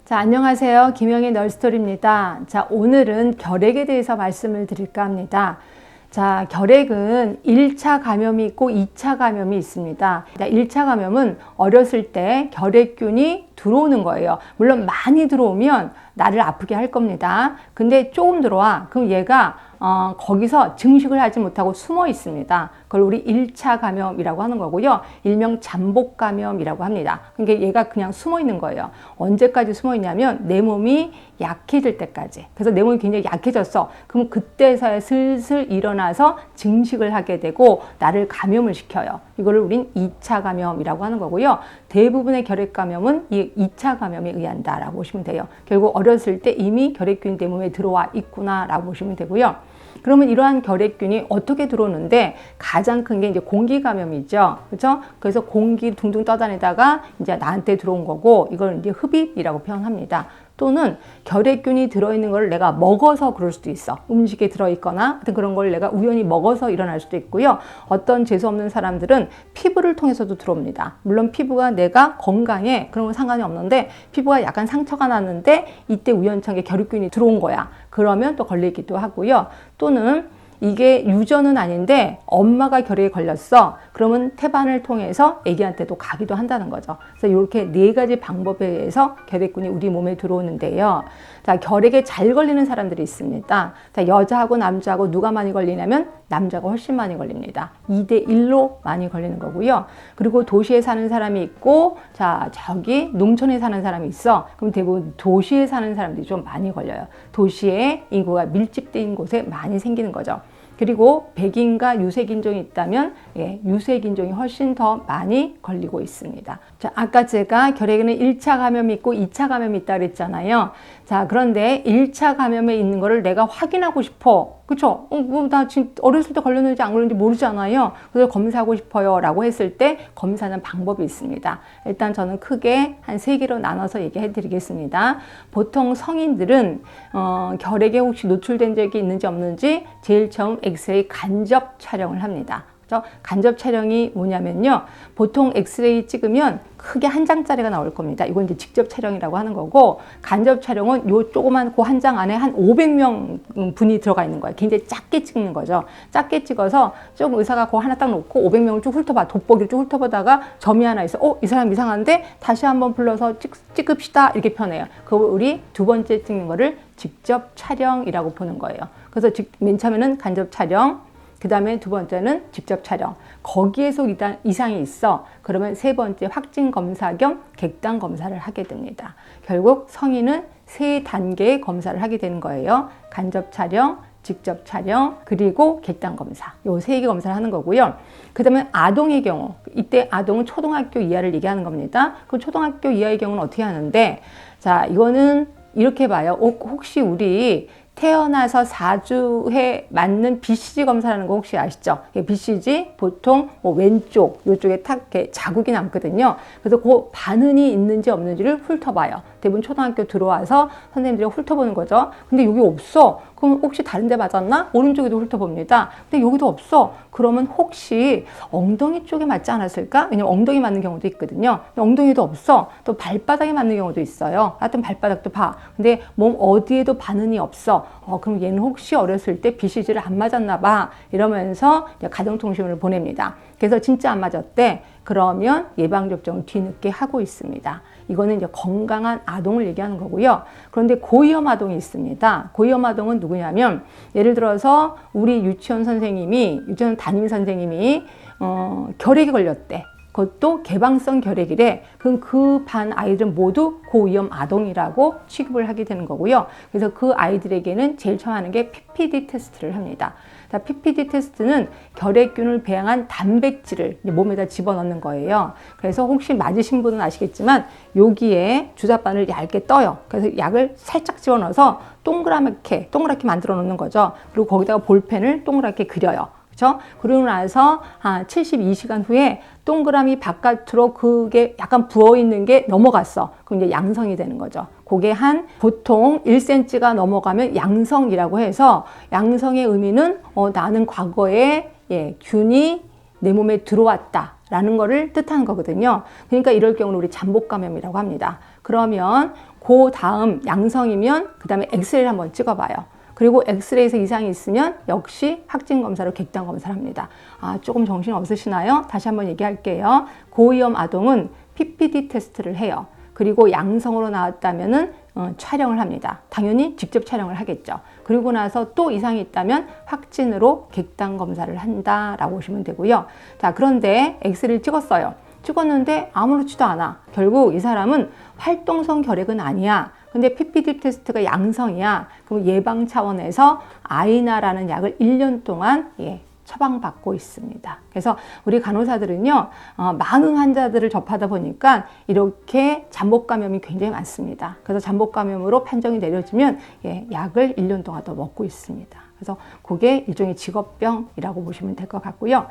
자, 안녕하세요. 김영희 널스토리입니다. 자, 오늘은 결핵에 대해서 말씀을 드릴까 합니다. 자, 결핵은 1차 감염이 있고 2차 감염이 있습니다. 1차 감염은 어렸을 때 결핵균이 들어오는 거예요. 물론 많이 들어오면 나를 아프게 할 겁니다. 근데 조금 들어와. 그럼 얘가 거기서 증식을 하지 못하고 숨어 있습니다. 그걸 우리 1차 감염이라고 하는 거고요. 일명 잠복 감염이라고 합니다. 그러니까 얘가 그냥 숨어 있는 거예요. 언제까지 숨어 있냐면 내 몸이 약해질 때까지. 그래서 내 몸이 굉장히 약해졌어. 그럼 그때서야 슬슬 일어나서 증식을 하게 되고 나를 감염을 시켜요. 이거를 우린 2차 감염이라고 하는 거고요. 대부분의 결핵 감염은 이 2차 감염에 의한다라고 보시면 돼요. 결국 어렸을 때 이미 결핵균이 내 몸에 들어와 있구나라고 보시면 되고요. 그러면 이러한 결핵균이 어떻게 들어오는데 가장 큰 게 이제 공기 감염이죠. 그렇죠? 그래서 공기 둥둥 떠다니다가 이제 나한테 들어온 거고 이걸 이제 흡입이라고 표현합니다. 또는 결핵균이 들어있는 걸 내가 먹어서 그럴 수도 있어. 음식에 들어있거나 하여튼 그런 걸 내가 우연히 먹어서 일어날 수도 있고요. 어떤 재수없는 사람들은 피부를 통해서도 들어옵니다. 물론 피부가 내가 건강해 그런 건 상관이 없는데 피부가 약간 상처가 났는데 이때 우연찮게 결핵균이 들어온 거야. 그러면 또 걸리기도 하고요. 또는 이게 유전은 아닌데 엄마가 결핵에 걸렸어. 그러면 태반을 통해서 아기한테도 가기도 한다는 거죠. 그래서 이렇게 4가지 방법에 의해서 결핵균이 우리 몸에 들어오는데요. 자, 결핵에 잘 걸리는 사람들이 있습니다. 자, 여자하고 남자하고 누가 많이 걸리냐면 남자가 훨씬 많이 걸립니다. 2대1로 많이 걸리는 거고요. 그리고 도시에 사는 사람이 있고 자, 저기 농촌에 사는 사람이 있어. 그럼 대부분 도시에 사는 사람들이 좀 많이 걸려요. 도시에 인구가 밀집된 곳에 많이 생기는 거죠. 그리고 백인과 유색인종이 있다면 유색인종이 훨씬 더 많이 걸리고 있습니다. 자, 아까 제가 결핵에는 1차 감염이 있고 2차 감염이 있다고 그랬잖아요. 자, 그런데 1차 감염에 있는 거를 내가 확인하고 싶어. 그쵸? 나 지금 어렸을 때 걸렸는지 안 걸렸는지 모르잖아요. 그래서 검사하고 싶어요 라고 했을 때 검사하는 방법이 있습니다. 일단 저는 크게 한 3개로 나눠서 얘기해 드리겠습니다. 보통 성인들은 결핵에 혹시 노출된 적이 있는지 없는지 제일 처음 엑스레이 간접 촬영을 합니다. 간접 촬영이 뭐냐면요. 보통 엑스레이 찍으면 크게 한 장짜리가 나올 겁니다. 이건 이제 직접 촬영이라고 하는 거고, 간접 촬영은 요 조그만 그 한 장 안에 한 500명 분이 들어가 있는 거예요. 굉장히 작게 찍는 거죠. 작게 찍어서 좀 의사가 그거 하나 딱 놓고 500명을 쭉 훑어봐. 돋보기를 쭉 훑어보다가 점이 하나 있어. 이 사람 이상한데? 다시 한번 불러서 찍읍시다. 이렇게 표현해요. 그걸 우리 2번째 찍는 거를 직접 촬영이라고 보는 거예요. 그래서 맨 처음에는 간접 촬영, 그 다음에 2번째는 직접 촬영. 거기에서 이상이 있어. 그러면 3번째 확진 검사 겸 객단 검사를 하게 됩니다. 결국 성인은 3단계의 검사를 하게 되는 거예요. 간접 촬영, 직접 촬영, 그리고 객단 검사. 요 3개 검사를 하는 거고요. 그 다음에 아동의 경우. 이때 아동은 초등학교 이하를 얘기하는 겁니다. 그 초등학교 이하의 경우는 어떻게 하는데, 자, 이거는 이렇게 봐요. 혹시 우리 태어나서 4주에 맞는 BCG 검사라는 거 혹시 아시죠? BCG 보통 왼쪽 이쪽에 탁 이렇게 자국이 남거든요. 그래서 그 반응이 있는지 없는지를 훑어봐요. 대부분 초등학교 들어와서 선생님들이 훑어보는 거죠. 근데 여기 없어. 그럼 혹시 다른 데 맞았나? 오른쪽에도 훑어봅니다. 근데 여기도 없어. 그러면 혹시 엉덩이 쪽에 맞지 않았을까? 왜냐면 엉덩이 맞는 경우도 있거든요. 엉덩이도 없어. 또 발바닥에 맞는 경우도 있어요. 하여튼 발바닥도 봐. 근데 몸 어디에도 반응이 없어. 그럼 얘는 혹시 어렸을 때 BCG를 안 맞았나 봐. 이러면서 가정통신을 보냅니다. 그래서 진짜 안 맞았대. 그러면 예방접종을 뒤늦게 하고 있습니다. 이거는 이제 건강한 아동을 얘기하는 거고요. 그런데 고위험 아동이 있습니다. 고위험 아동은 누구냐면 예를 들어서 우리 유치원 담임 선생님이 결핵에 걸렸대. 그것도 개방성 결핵이래. 그럼 그 반 아이들은 모두 고위험 아동이라고 취급을 하게 되는 거고요. 그래서 그 아이들에게는 제일 처음 하는 게 PPD 테스트를 합니다. 자, PPD 테스트는 결핵균을 배양한 단백질을 몸에다 집어넣는 거예요. 그래서 혹시 맞으신 분은 아시겠지만 여기에 주사바늘 얇게 떠요. 그래서 약을 살짝 집어넣어서 동그랗게 만들어 놓는 거죠. 그리고 거기다가 볼펜을 동그랗게 그려요. 그렇죠? 그러고 나서 한 72시간 후에 동그라미 바깥으로 그게 약간 부어있는 게 넘어갔어. 그럼 이제 양성이 되는 거죠. 그게 보통 1cm가 넘어가면 양성이라고 해서 양성의 의미는 나는 과거에 균이 내 몸에 들어왔다 라는 거를 뜻하는 거거든요. 그러니까 이럴 경우는 우리 잠복 감염이라고 합니다. 그러면 그 다음 양성이면 그 다음에 엑스레이를 한번 찍어봐요. 그리고 엑스레이에서 이상이 있으면 역시 확진 검사로 객단 검사를 합니다. 조금 정신 없으시나요? 다시 한번 얘기할게요. 고위험 아동은 PPD 테스트를 해요. 그리고 양성으로 나왔다면은 촬영을 합니다. 당연히 직접 촬영을 하겠죠. 그리고 나서 또 이상이 있다면 확진으로 객단 검사를 한다라고 보시면 되고요. 자, 그런데 엑스레이를 찍었는데 아무렇지도 않아. 결국 이 사람은 활동성 결핵은 아니야. 근데 PPD 테스트가 양성이야. 그럼 예방 차원에서 아이나라는 약을 1년 동안 처방받고 있습니다. 그래서 우리 간호사들은요, 많은 환자들을 접하다 보니까 이렇게 잠복 감염이 굉장히 많습니다. 그래서 잠복 감염으로 판정이 내려지면 약을 1년 동안 더 먹고 있습니다. 그래서 그게 일종의 직업병이라고 보시면 될 것 같고요.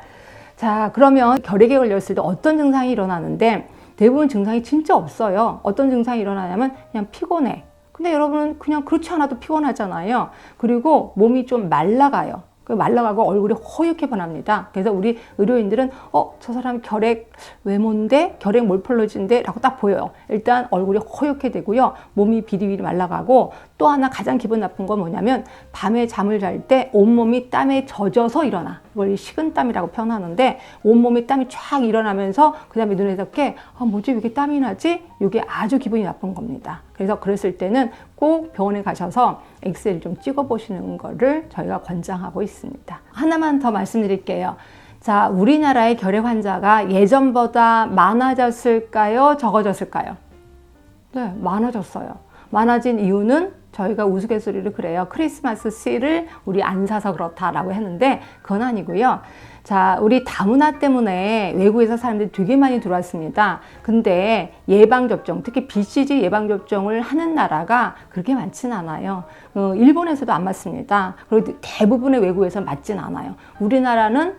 자, 그러면 결핵에 걸렸을 때 어떤 증상이 일어나는데 대부분 증상이 진짜 없어요. 어떤 증상이 일어나냐면 그냥 피곤해. 근데 여러분은 그냥 그렇지 않아도 피곤하잖아요. 그리고 몸이 좀 말라가요. 말라가고 얼굴이 허옇게 변합니다. 그래서 우리 의료인들은 저 사람 결핵 외모인데 결핵 몰폴로지인데 라고 딱 보여요. 일단 얼굴이 허옇게 되고요. 몸이 비리비리 말라가고 또 하나 가장 기분 나쁜 건 뭐냐면 밤에 잠을 잘 때 온몸이 땀에 젖어서 일어나. 이걸 식은땀이라고 표현하는데 온몸에 땀이 쫙 일어나면서 그 다음에 눈에서 뭐지 왜 이렇게 땀이 나지? 이게 아주 기분이 나쁜 겁니다. 그래서 그랬을 때는 꼭 병원에 가셔서 엑스레이를 좀 찍어보시는 거를 저희가 권장하고 있습니다. 하나만 더 말씀드릴게요. 자, 우리나라의 결핵 환자가 예전보다 많아졌을까요? 적어졌을까요? 네, 많아졌어요. 많아진 이유는 저희가 우스갯소리로 그래요. 크리스마스 씨를 우리 안 사서 그렇다라고 했는데 그건 아니고요. 자, 우리 다문화 때문에 외국에서 사람들이 되게 많이 들어왔습니다. 근데 예방접종, 특히 BCG 예방접종을 하는 나라가 그렇게 많지는 않아요. 일본에서도 안 맞습니다. 그리고 대부분의 외국에서 맞진 않아요. 우리나라는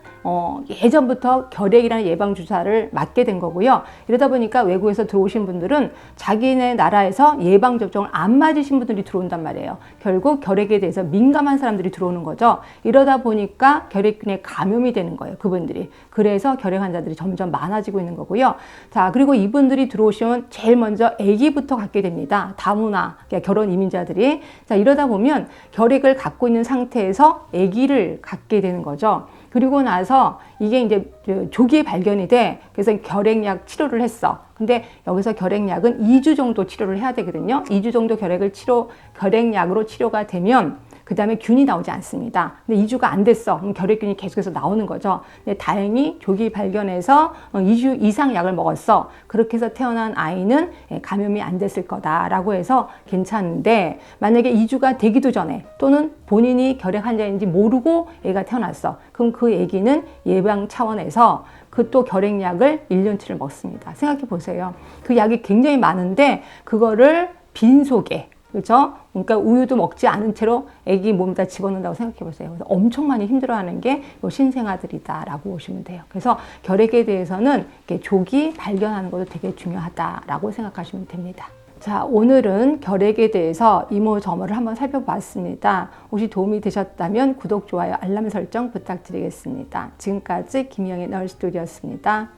예전부터 결핵이라는 예방주사를 맞게 된 거고요. 이러다 보니까 외국에서 들어오신 분들은 자기네 나라에서 예방접종을 안 맞으신 분들이 들어온단 말이에요. 결국 결핵에 대해서 민감한 사람들이 들어오는 거죠. 이러다 보니까 결핵균에 감염이 되는 거예요. 그분들이. 그래서 결핵 환자들이 점점 많아지고 있는 거고요. 자, 그리고 이분들이 들어오시면 제일 먼저 아기부터 갖게 됩니다. 다문화, 그러니까 결혼 이민자들이. 자, 이러다 보면 결핵을 갖고 있는 상태에서 아기를 갖게 되는 거죠. 그리고 나서 이게 이제 조기에 발견이 돼. 그래서 결핵약 치료를 했어. 근데 여기서 결핵약은 2주 정도 치료를 해야 되거든요. 2주 정도 결핵약으로 치료가 되면 그 다음에 균이 나오지 않습니다. 근데 2주가 안 됐어. 그럼 결핵균이 계속해서 나오는 거죠. 근데 다행히 조기 발견해서 2주 이상 약을 먹었어. 그렇게 해서 태어난 아이는 감염이 안 됐을 거다라고 해서 괜찮은데 만약에 2주가 되기도 전에 또는 본인이 결핵 환자인지 모르고 애가 태어났어. 그럼 그 애기는 예방 차원에서 그 또 결핵약을 1년치를 먹습니다. 생각해 보세요. 그 약이 굉장히 많은데 그거를 빈속에 그렇죠? 그러니까 우유도 먹지 않은 채로 아기 몸에다 집어넣는다고 생각해 보세요. 그래서 엄청 많이 힘들어하는 게 신생아들이다라고 보시면 돼요. 그래서 결핵에 대해서는 이렇게 조기 발견하는 것도 되게 중요하다라고 생각하시면 됩니다. 자, 오늘은 결핵에 대해서 이모저모를 한번 살펴봤습니다. 혹시 도움이 되셨다면 구독, 좋아요, 알람 설정 부탁드리겠습니다. 지금까지 김희영의 널스토리였습니다.